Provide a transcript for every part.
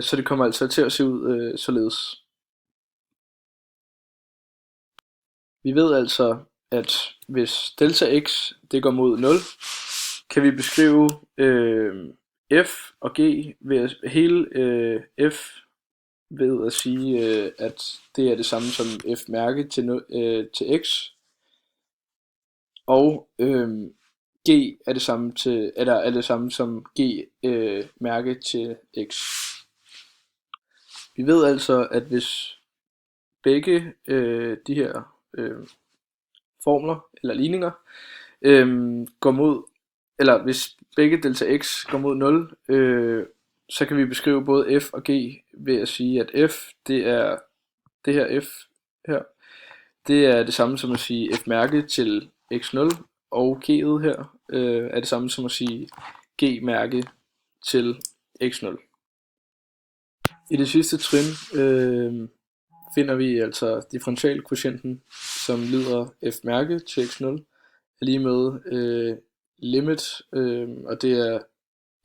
Så det kommer altså til at se ud således. Vi ved altså, at hvis delta x det går mod 0, kan vi beskrive f og g ved at hele f ved at sige, at det er det samme som f mærke til x, og g er det samme som g mærke til x. Vi ved altså, at hvis begge de her formler eller ligninger går mod, eller hvis begge delta x går mod 0, så kan vi beskrive både f og g ved at sige, at f det er det her f her, det er det samme som at sige f mærke til x0, og g'et her er det samme som at sige g mærke til x0. I det sidste trin finder vi altså differentialkvotienten, som lyder f mærke til x0 er lige med limit, og det er,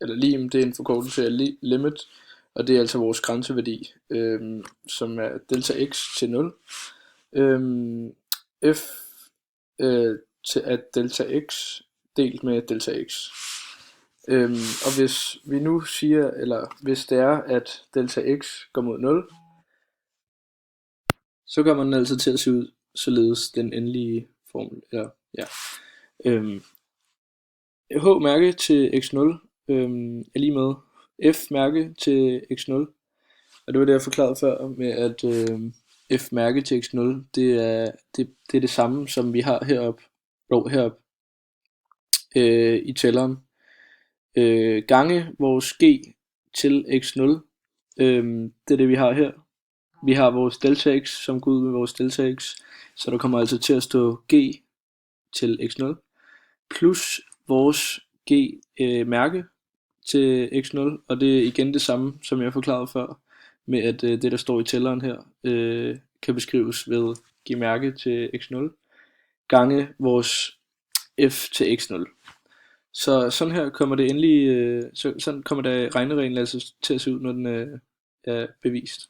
eller lim, det er en forkortelse af limit, og det er altså vores grænseværdi, som er delta x til 0. F af delta x delt med delta x. Og hvis vi nu siger, eller hvis det er, at delta x går mod 0, så kommer den altså til at se ud således den endelige formel. Eller, ja. H mærke til x0 er lige med f mærke til x0, og det var det jeg forklarede før med at f mærke til x0 det er det samme som vi har heroppe i tælleren, gange vores g til x0, det er det vi har her. Vi har vores delta x som går ud med vores delta x, så der kommer altså til at stå g til x0 plus vores g mærke til x0, og det er igen det samme som jeg forklarede før med at det der står i tælleren her kan beskrives ved g mærke til x0 gange vores f til x0. Så sådan her kommer det endelig, sådan kommer der regnereglen altså til at se ud, når den er bevist.